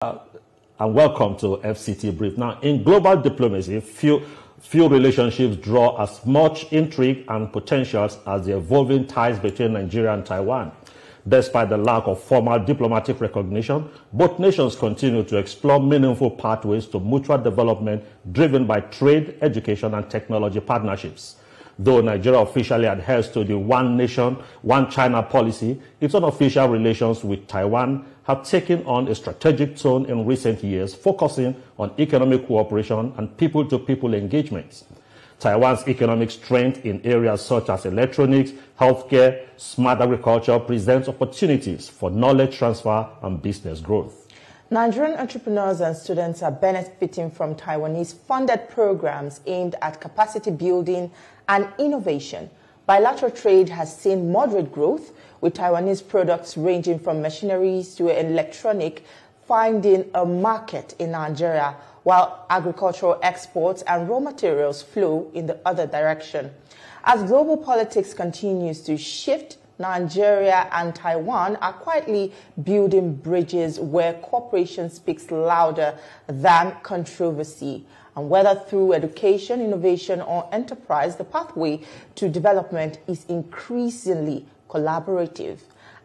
And welcome to FCT Brief. Now, in global diplomacy, few relationships draw as much intrigue and potentials as the evolving ties between Nigeria and Taiwan. Despite the lack of formal diplomatic recognition, both nations continue to explore meaningful pathways to mutual development driven by trade, education, and technology partnerships. Though Nigeria officially adheres to the one nation, one China policy, its unofficial relations with Taiwan have taken on a strategic tone in recent years, focusing on economic cooperation and people-to-people engagements. Taiwan's economic strength in areas such as electronics, healthcare, smart agriculture presents opportunities for knowledge transfer and business growth. Nigerian entrepreneurs and students are benefiting from Taiwanese funded programs aimed at capacity building and innovation. Bilateral trade has seen moderate growth, with Taiwanese products ranging from machineries to electronic finding a market in Nigeria, while agricultural exports and raw materials flow in the other direction. As global politics continues to shift, Nigeria and Taiwan are quietly building bridges where cooperation speaks louder than controversy. And whether through education, innovation, or enterprise, the pathway to development is increasingly collaborative.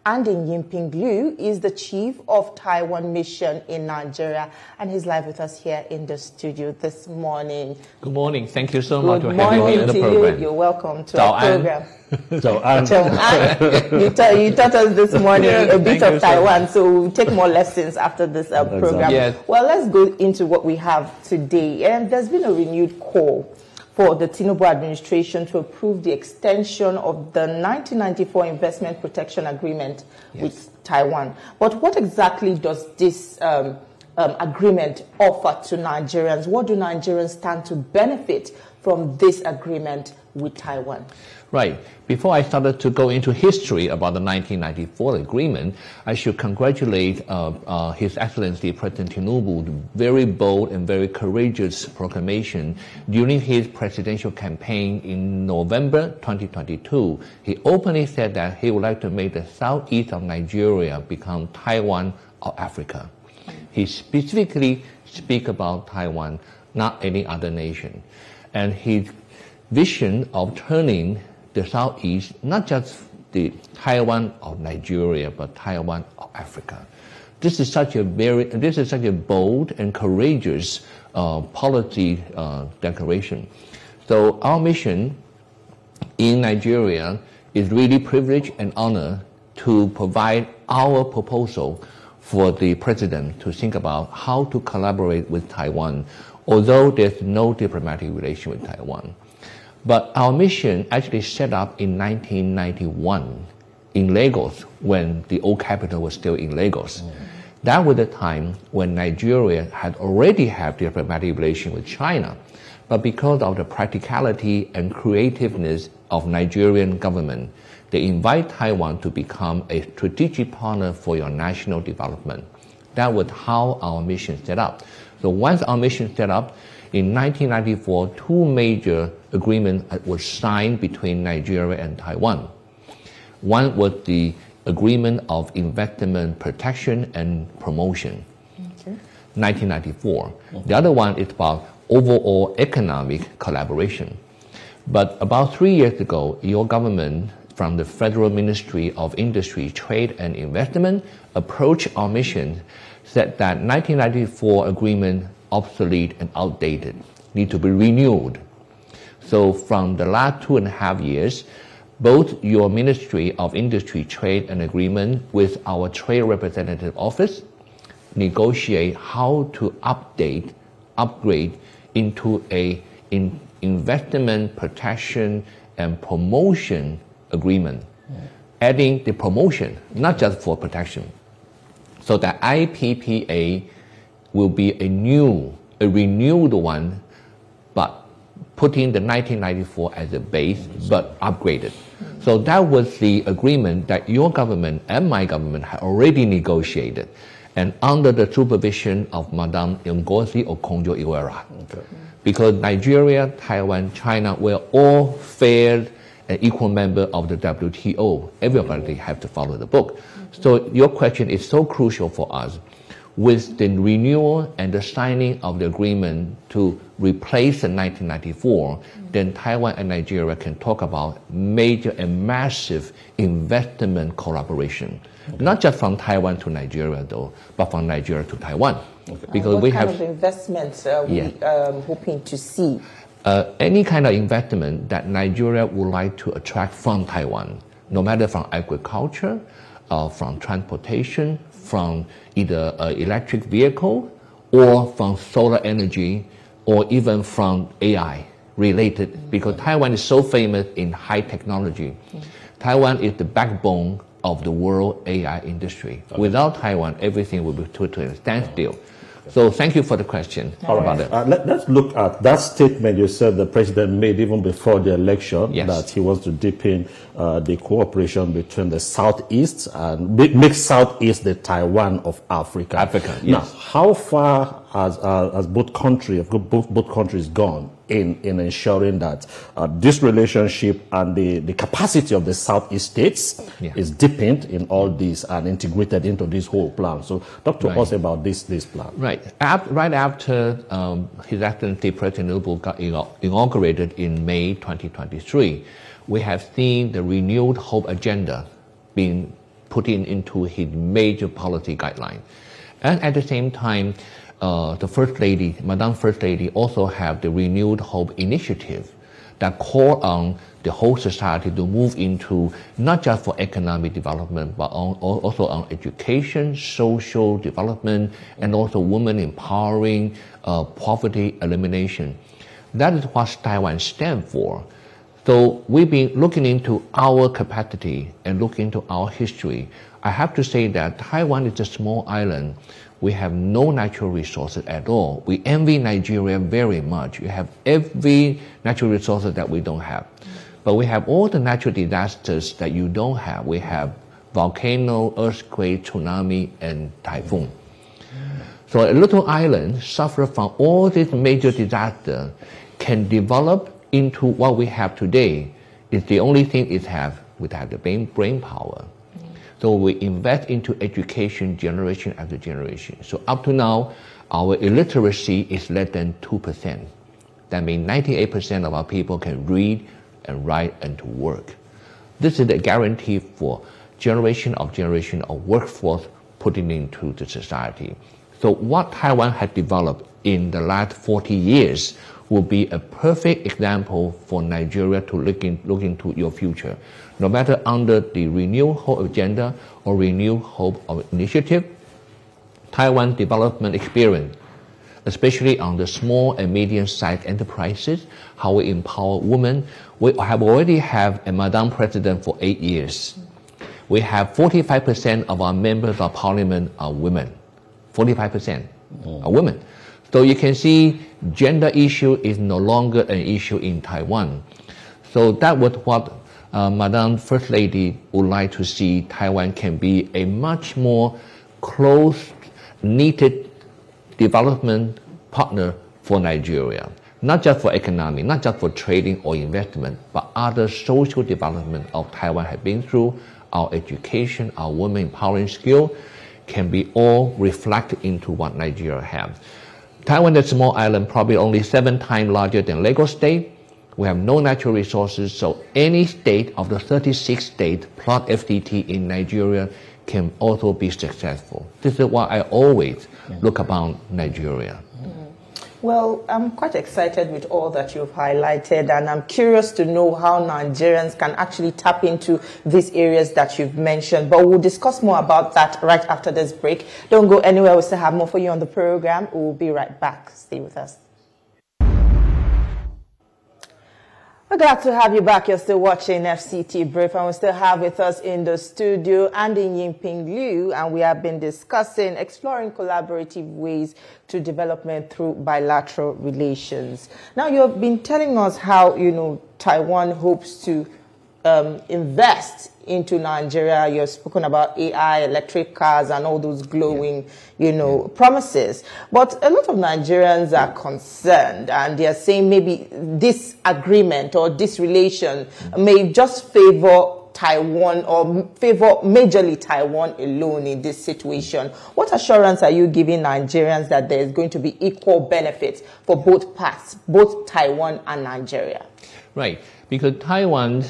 And Yih-Ping is the chief of Taiwan mission in Nigeria, and he's live with us here in the studio this morning. Good morning. Thank you so much for having me on the program. You're welcome to our program. You taught us this morning a bit of Taiwan, so we'll take more lessons after this program. Yes. Well, let's go into what we have today. And there's been a renewed call for the Tinubu administration to approve the extension of the 1994 Investment Protection Agreement with Taiwan. But what exactly does this agreement offer to Nigerians? What do Nigerians stand to benefit from this agreement with Taiwan? Right. Before I started to go into history about the 1994 agreement, I should congratulate His Excellency President Tinubu's very bold and very courageous proclamation during his presidential campaign in November 2022. He openly said that he would like to make the southeast of Nigeria become Taiwan of Africa. He specifically speaks about Taiwan, not any other nation. And his vision of turning the Southeast, not just the Taiwan of Nigeria, but Taiwan of Africa. This is such a bold and courageous policy declaration. So our mission in Nigeria is really privileged and honor to provide our proposal for the president to think about how to collaborate with Taiwan, although there's no diplomatic relation with Taiwan. But our mission actually set up in 1991 in Lagos, when the old capital was still in Lagos. That was the time when Nigeria had already had diplomatic relation with China. But because of the practicality and creativeness of Nigerian government, they invite Taiwan to become a strategic partner for your national development. That was how our mission set up. So once our mission set up, in 1994, two major agreements were signed between Nigeria and Taiwan. One was the Agreement of Investment Protection and Promotion, 1994. The other one is about overall economic collaboration. But about 3 years ago, your government, from the Federal Ministry of Industry, Trade and Investment, approached our mission, said that 1994 agreement obsolete and outdated, need to be renewed. So from the last 2.5 years, both your Ministry of Industry, Trade and Agreement with our Trade Representative Office negotiate how to upgrade into a investment protection and promotion agreement, adding the promotion, not just for protection. So the IPPA will be a renewed one, but putting the 1994 as a base, but upgraded. So that was the agreement that your government and my government had already negotiated, and under the supervision of Madame Ngozi Okonjo-Iweala. Because Nigeria, Taiwan, China were all fair and equal member of the WTO. Everybody have to follow the book. So your question is so crucial for us. with the renewal and the signing of the agreement to replace the 1994, then Taiwan and Nigeria can talk about major and massive investment collaboration. Okay. Not just from Taiwan to Nigeria, though, but from Nigeria to Taiwan. Okay. Because what kind of investments are we hoping to see? Any kind of investment that Nigeria would like to attract from Taiwan, no matter from agriculture, from transportation, from either electric vehicle, or from solar energy, or even from AI related, because Taiwan is so famous in high technology. Taiwan is the backbone of the world AI industry. Okay. Without Taiwan, everything will be to a standstill. So thank you for the question. All right. Let's look at that statement you said the president made even before the election, that he wants to deepen the cooperation between the Southeast and make Southeast the Taiwan of Africa. Yes. Now, how far has both countries gone in ensuring that this relationship and the capacity of the Southeast states is deepened in all this and integrated into this whole plan? So talk to us about this plan. Right. Right after His Excellency President Nubu got inaugurated in May 2023, we have seen the renewed hope agenda being put into his major policy guideline. And at the same time, the First Lady, Madam First Lady, also have the Renewed Hope initiative that call on the whole society to move into not just for economic development, but also on education, social development, and also women empowering, poverty elimination. That is what Taiwan stands for. So we've been looking into our capacity and looking into our history. I have to say that Taiwan is a small island. We have no natural resources at all. We envy Nigeria very much. We have every natural resources that we don't have. But we have all the natural disasters that you don't have. We have volcano, earthquake, tsunami, and typhoon. So a little island suffer from all these major disasters can develop into what we have today. It's the only thing it have. We have the brain power. So we invest into education generation after generation. So up to now, our illiteracy is less than 2%. That means 98% of our people can read and write and to work. This is a guarantee for generation of workforce putting into the society. So what Taiwan has developed in the last 40 years will be a perfect example for Nigeria to look into your future. No matter under the Renewed Hope agenda or Renewed Hope initiative, Taiwan development experience, especially on the small and medium-sized enterprises, how we empower women. We have already have a Madam President for 8 years. We have 45% of our members of parliament are women. 45% are women. So you can see gender issue is no longer an issue in Taiwan. So that was what Madam First Lady would like to see. Taiwan can be a much more close, knitted development partner for Nigeria. Not just for economic, not just for trading or investment, but other social development of Taiwan have been through. Our education, our women empowering skill can be all reflected into what Nigeria has. Taiwan is a small island, probably only 7 times larger than Lagos State. We have no natural resources, so any state of the 36 states plus FCT in Nigeria can also be successful. This is why I always look about Nigeria. Well, I'm quite excited with all that you've highlighted, and I'm curious to know how Nigerians can actually tap into these areas that you've mentioned. But we'll discuss more about that right after this break. Don't go anywhere. We still have more for you on the program. We'll be right back. Stay with us. We're glad to have you back. You're still watching FCT Brief, and we still have with us in the studio Andy Yih-Ping Liu, and we have been discussing exploring collaborative ways to development through bilateral relations. Now, you've been telling us how, Taiwan hopes to invest into Nigeria. You've spoken about AI, electric cars, and all those glowing, promises. But a lot of Nigerians are concerned, and they are saying maybe this agreement or this relation may just favor Taiwan or favor majorly Taiwan alone in this situation. What assurance are you giving Nigerians that there is going to be equal benefits for both parts, both Taiwan and Nigeria? Right, because Taiwan,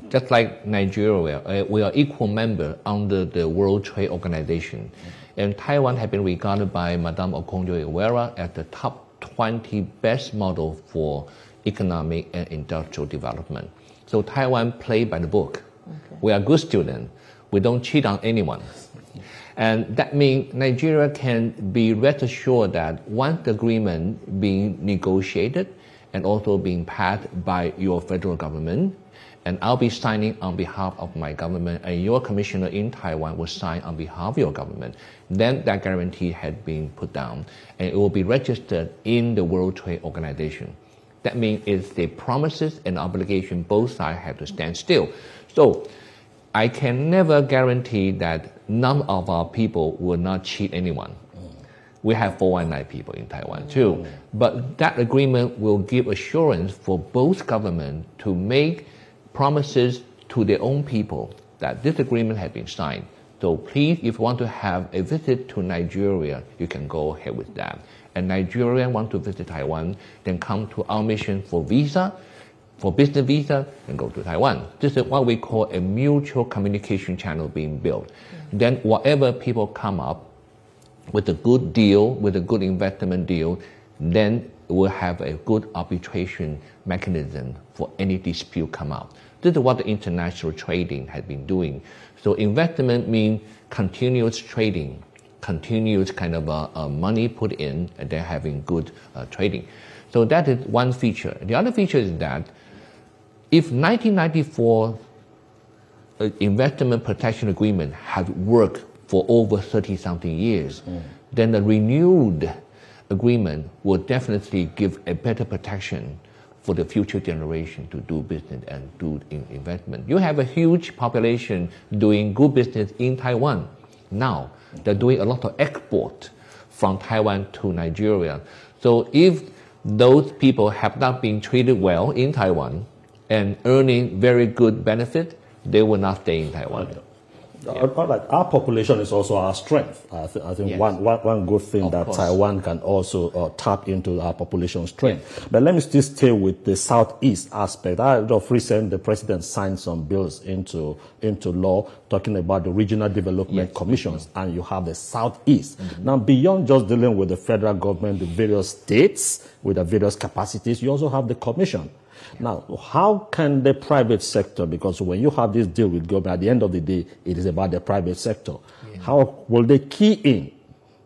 just like Nigeria, we are equal member under the World Trade Organization. And Taiwan has been regarded by Madame Okonjo-Iweala as the top 20 best model for economic and industrial development. So Taiwan play by the book. Okay. We are good students. We don't cheat on anyone. And that means Nigeria can be rest assured that once the agreement being negotiated and also being passed by your federal government, and I'll be signing on behalf of my government, and your commissioner in Taiwan will sign on behalf of your government, then that guarantee has been put down, and it will be registered in the World Trade Organization. That means it's the promises and obligation both sides have to stand still. So I can never guarantee that none of our people will not cheat anyone. We have 419 people in Taiwan too. But that agreement will give assurance for both governments to make promises to their own people that this agreement has been signed. So please, if you want to have a visit to Nigeria, you can go ahead with that. And Nigerians want to visit Taiwan, then come to our mission for visa, for business visa, and go to Taiwan. This is what we call a mutual communication channel being built. Then whatever people come up with a good deal, with a good investment deal, then we'll have a good arbitration mechanism for any dispute come out. This is what the international trading has been doing. So investment means continuous trading, continuous kind of money put in, and then having good trading. So that is one feature. The other feature is that if 1994 investment protection agreement had worked for over 30-something years, then the renewed agreement will definitely give a better protection for the future generation to do business and do investment. You have a huge population doing good business in Taiwan. Now, they're doing a lot of export from Taiwan to Nigeria. So if those people have not been treated well in Taiwan and earning very good benefit, they will not stay in Taiwan. Okay. Yeah. Our population is also our strength. I think yes. one good thing of that course. Taiwan can also tap into our population strength. Yes. But let me still stay with the Southeast aspect. Of recent, the president signed some bills into law talking about the regional development yes. commissions, and you have the Southeast. Mm-hmm. Now, beyond just dealing with the federal government, the various states with the various capacities, you also have the commission. Now, how can the private sector, because when you have this deal with government, at the end of the day, it is about the private sector. Yeah. How will they key in,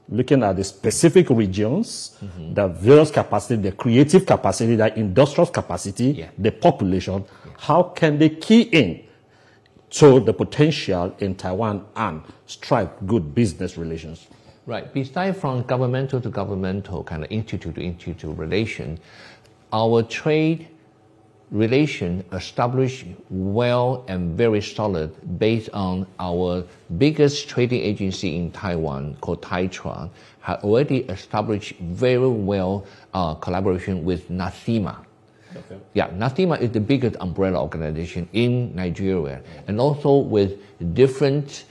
looking at the specific regions, mm-hmm. the various capacity, the creative capacity, the industrial capacity, yeah. the population, yeah. how can they key in to the potential in Taiwan and strike good business relations? Right. Besides from governmental to governmental, kind of institute to institute relation, our trade relation established well and very solid based on our biggest trading agency in Taiwan called Taitra had already established very well collaboration with NACIMA. Okay. Yeah, NACIMA is the biggest umbrella organization in Nigeria, and also with different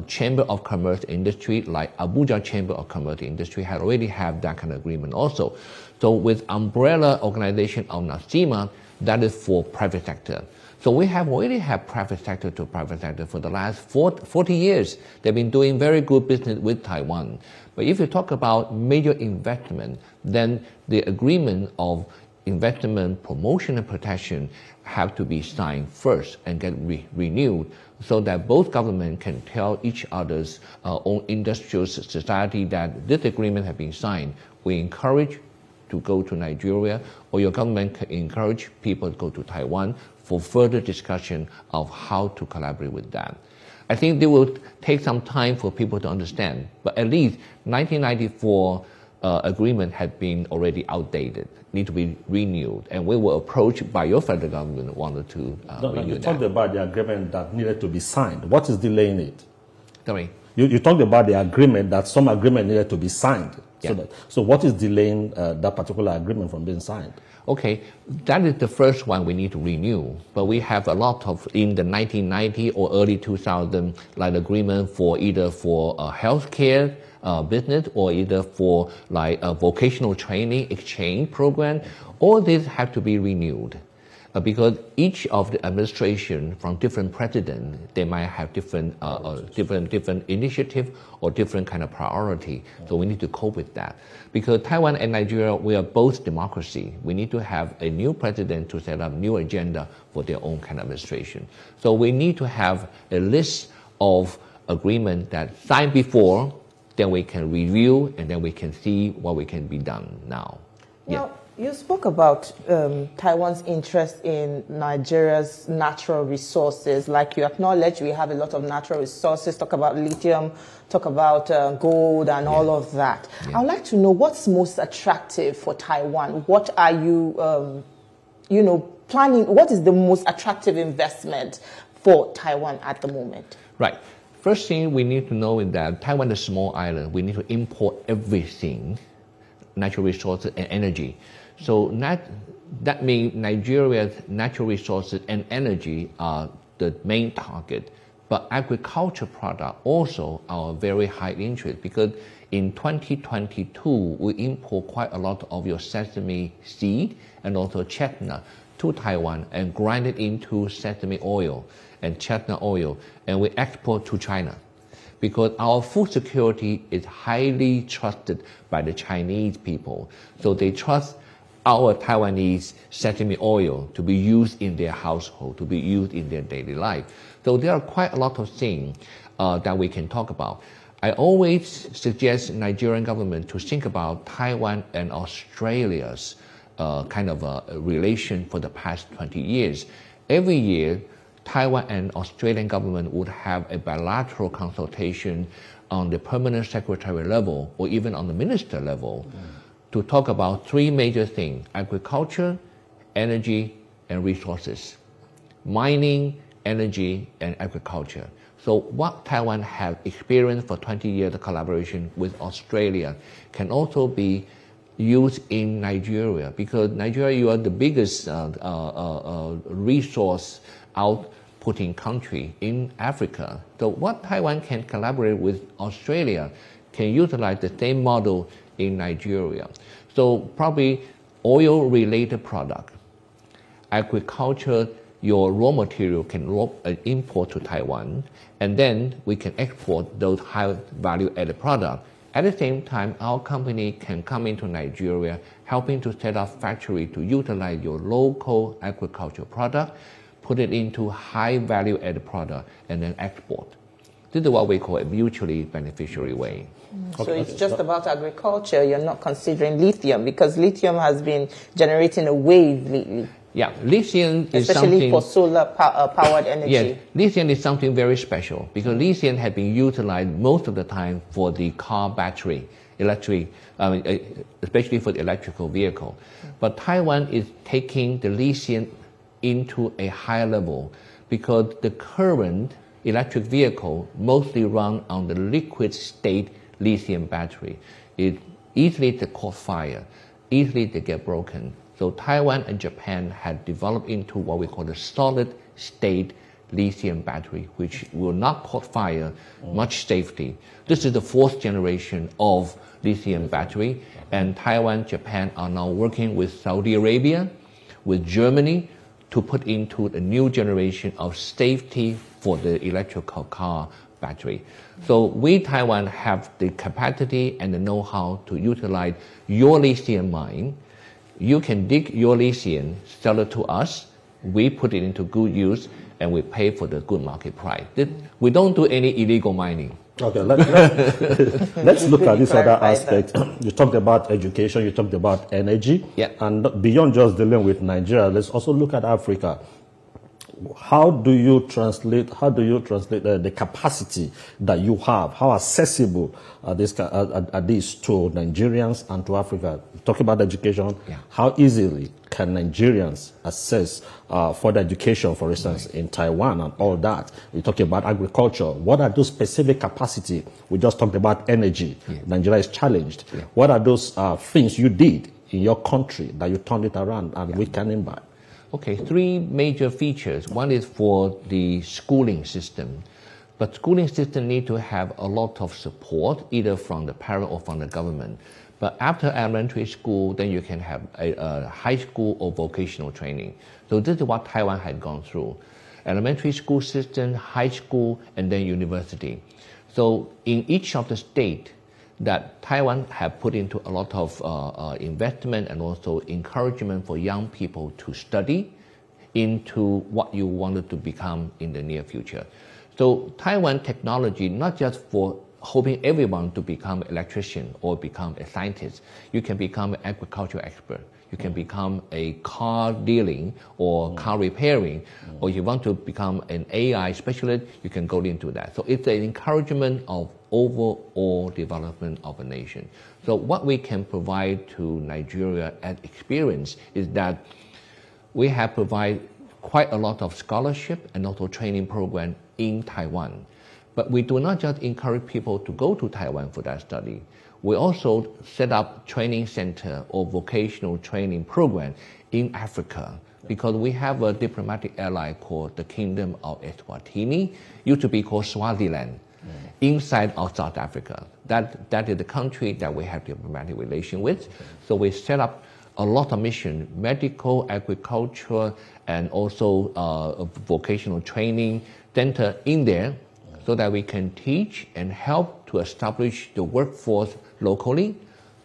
Chamber of Commerce industry, like Abuja Chamber of Commerce industry had already have that kind of agreement also. So with umbrella organization of NACIMA, that is for private sector. So we have already had private sector to private sector for the last 40 years. They've been doing very good business with Taiwan. But if you talk about major investment, then the agreement of investment promotion and protection have to be signed first and get renewed so that both governments can tell each other's own industrial society that this agreement has been signed. We encourage to go to Nigeria, or your government can encourage people to go to Taiwan for further discussion of how to collaborate with that. I think it will take some time for people to understand, but at least 1994 agreement had been already outdated, need to be renewed, and we were approached by your federal government wanted to renew that. You talked about the agreement that needed to be signed. What is delaying it? Sorry? you talked about the agreement, that some agreement needed to be signed. Yeah. So what is delaying that particular agreement from being signed? Okay, that is the first one we need to renew. But we have a lot of, in the 1990 or early 2000, like agreement for either for healthcare business or either for like a vocational training exchange program. All these have to be renewed. Because each of the administration from different president, they might have different initiative or different kind of priority. So we need to cope with that. Because Taiwan and Nigeria, we are both democracy. We need to have a new president to set up new agenda for their own kind of administration. So we need to have a list of agreement that signed before, then we can review and then we can see what we can be done now. Now, you spoke about Taiwan's interest in Nigeria's natural resources. Like you acknowledge, we have a lot of natural resources, talk about lithium, talk about gold and all of that. I would like to know what's most attractive for Taiwan. What are you, planning? What is the most attractive investment for Taiwan at the moment? Right. First thing we need to know is that Taiwan is a small island. We need to import everything, natural resources and energy. So that means Nigeria's natural resources and energy are the main target. But agriculture products also are very high interest because in 2022, we import quite a lot of your sesame seed and also chestnut to Taiwan and grind it into sesame oil and chestnut oil, and we export to China. Because our food security is highly trusted by the Chinese people. So they trust our Taiwanese sesame oil to be used in their household, to be used in their daily life. So there are quite a lot of things that we can talk about. I always suggest Nigerian government to think about Taiwan and Australia's kind of a relation for the past 20 years. Every year, Taiwan and Australian government would have a bilateral consultation on the permanent secretary level or even on the minister level to talk about three major things: agriculture, energy, and resources. Mining, energy, and agriculture. So what Taiwan has experienced for 20 years of collaboration with Australia can also be used in Nigeria, because Nigeria, you are the biggest resource outputting country in Africa. So what Taiwan can collaborate with Australia can utilize the same model in Nigeria. So probably oil-related product, agriculture, your raw material can import to Taiwan, and then we can export those high value-added products. At the same time, our company can come into Nigeria, helping to set up factory to utilize your local agricultural product, put it into high value-added product, and then export. This is what we call a mutually beneficiary way. So it's just about agriculture. You're not considering lithium, because lithium has been generating a wave lately. Yeah, lithium is especially for solar powered energy. Yes, lithium is something very special because lithium has been utilized most of the time for the car battery, especially for the electrical vehicle. But Taiwan is taking the lithium into a higher level because the current electric vehicle mostly run on the liquid state lithium battery. It easily they caught fire, easily they get broken. So Taiwan and Japan had developed into what we call the solid state lithium battery, which will not caught fire, much safety. This is the fourth generation of lithium battery, and Taiwan, Japan are now working with Saudi Arabia, with Germany, to put into the new generation of safety for the electrical car battery. So we, Taiwan, have the capacity and the know-how to utilize your lithium mine. You can dig your lithium, sell it to us, we put it into good use, and we pay for the good market price. We don't do any illegal mining. Okay, let's look at this other aspect. You talked about education, you talked about energy, yeah. And beyond just dealing with Nigeria, let's also look at Africa. how do you translate the capacity that you have? How accessible are these to Nigerians and to Africa? Talking about education, how easily can Nigerians access further education, for instance, in Taiwan and all that? We're talking about agriculture. What are those specific capacity? We just talked about energy. Nigeria is challenged. What are those things you did in your country that you turned it around and we can imbibe? Okay, three major features. One is for the schooling system. But schooling system need to have a lot of support, either from the parent or from the government. But after elementary school, then you can have a high school or vocational training. So this is what Taiwan had gone through. Elementary school system, high school, and then university. So in each of the state, that Taiwan have put into a lot of investment and also encouragement for young people to study into what you wanted to become in the near future. So Taiwan technology, not just for hoping everyone to become an electrician or become a scientist, you can become an agricultural expert. You can become a car dealing or car repairing, or you want to become an AI specialist, you can go into that. So it's an encouragement of overall development of a nation. So what we can provide to Nigeria as experience is that we have provided quite a lot of scholarship and also training program in Taiwan. But we do not just encourage people to go to Taiwan for that study. We also set up training center or vocational training program in Africa, because we have a diplomatic ally called the Kingdom of Eswatini, used to be called Swaziland, inside of South Africa. That is the country that we have diplomatic relation with. So we set up a lot of mission, medical, agriculture, and also vocational training center in there, so that we can teach and help to establish the workforce locally,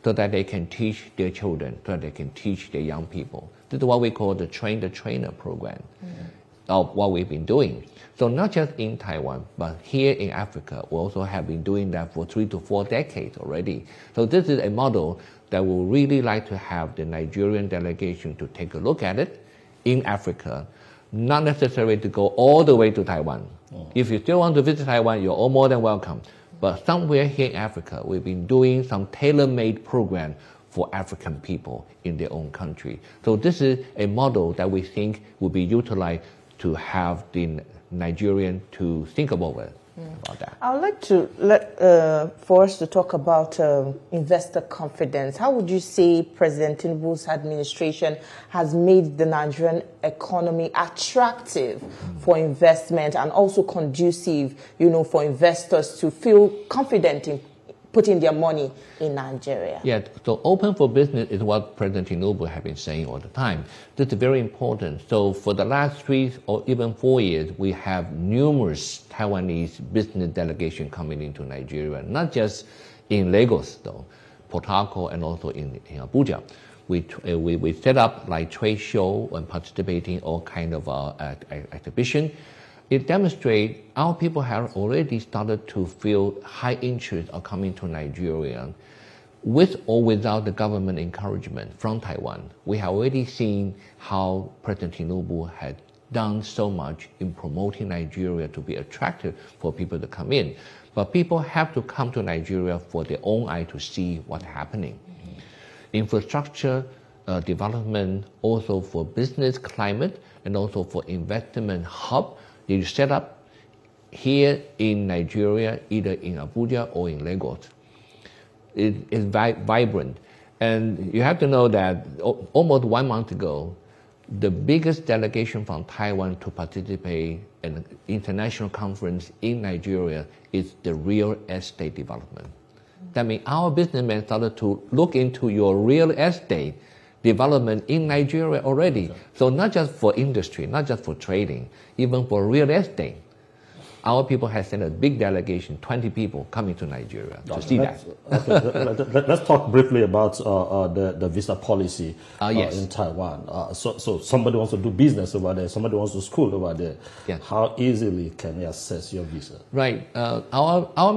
so that they can teach their children, so that they can teach their young people. This is what we call the train the trainer program of what we've been doing. So not just in Taiwan, but here in Africa, we also have been doing that for 3 to 4 decades already. So this is a model that we really like to have the Nigerian delegation to take a look at it in Africa, not necessarily to go all the way to Taiwan. If you still want to visit Taiwan, you're all more than welcome. But somewhere here in Africa, we've been doing some tailor-made program for African people in their own country. So this is a model that we think will be utilized to have the Nigerian to think about it. About that. I would like to for us to talk about investor confidence. How would you say President Tinubu's administration has made the Nigerian economy attractive for investment and also conducive, for investors to feel confident in putting their money in Nigeria? Yeah, so open for business is what President Tinubu has been saying all the time. This is very important. So for the last 3 or even 4 years, we have numerous Taiwanese business delegations coming into Nigeria, not just in Lagos though, Port Harcourt, and also in Abuja. We set up like trade show and participating all kind of exhibition. It demonstrates our people have already started to feel high interest of coming to Nigeria with or without the government encouragement from Taiwan. We have already seen how President Tinubu had done so much in promoting Nigeria to be attractive for people to come in. But people have to come to Nigeria for their own eye to see what's happening. Infrastructure development, also for business climate, and also for investment hub. You set up here in Nigeria, either in Abuja or in Lagos. It is vibrant. And you have to know that almost 1 month ago, the biggest delegation from Taiwan to participate in an international conference in Nigeria is the real estate development. That means our businessmen started to look into your real estate development in Nigeria already. So not just for industry, not just for trading, even for real estate. our people have sent a big delegation, 20 people coming to Nigeria to see that. Let's talk briefly about the visa policy yes. in Taiwan. So somebody wants to do business over there, somebody wants to school over there. Yeah. How easily can they access your visa? Right. Our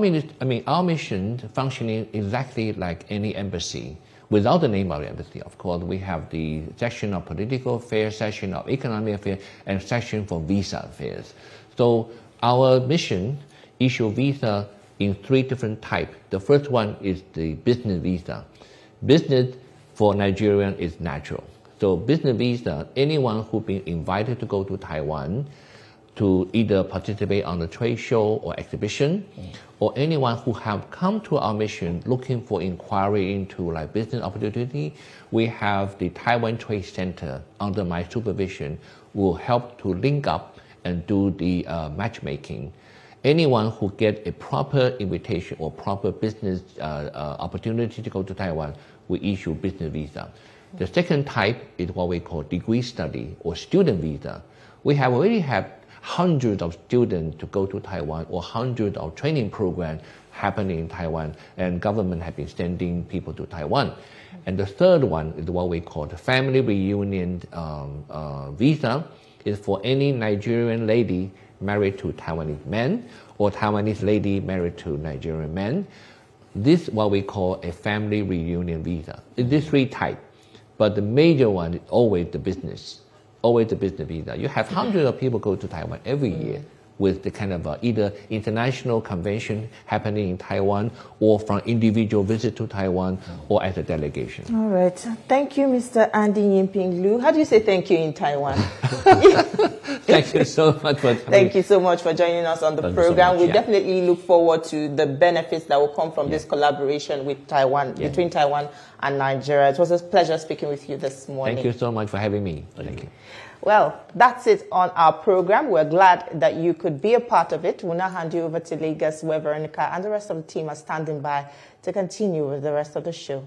mission functioning exactly like any embassy. Without the name of the embassy, of course, we have the section of political affairs, section of economic affairs, and section for visa affairs. So our mission issue visa in 3 different types. The first one is the business visa. Business for Nigerian is natural. So business visa, anyone who's been invited to go to Taiwan to either participate on a trade show or exhibition, or anyone who have come to our mission looking for inquiry into like business opportunity, we have the Taiwan Trade Center under my supervision will help to link up and do the matchmaking. Anyone who get a proper invitation or proper business opportunity to go to Taiwan, we issue business visa. The second type is what we call degree study or student visa. We already have hundreds of students to go to Taiwan or hundreds of training programs happening in Taiwan, and government have been sending people to Taiwan. And the third one is what we call the family reunion visa. Is for any Nigerian lady married to Taiwanese men or Taiwanese lady married to Nigerian men. This is what we call a family reunion visa. It's 3 types, but the major one is always the business. Always the business visa. You have hundreds of people go to Taiwan every year with the kind of either international convention happening in Taiwan or from individual visit to Taiwan or as a delegation. All right. Thank you, Mr. Andy Yih-Ping Lu. How do you say thank you in Taiwan? Thank you so much for coming. Thank you so much for joining us on the program. So we definitely look forward to the benefits that will come from this collaboration with Taiwan, between Taiwan and Nigeria. It was a pleasure speaking with you this morning. Thank you so much for having me. Thank you. Well, that's it on our program. We're glad that you could be a part of it. We'll now hand you over to Lagos, where Veronica and the rest of the team are standing by to continue with the rest of the show.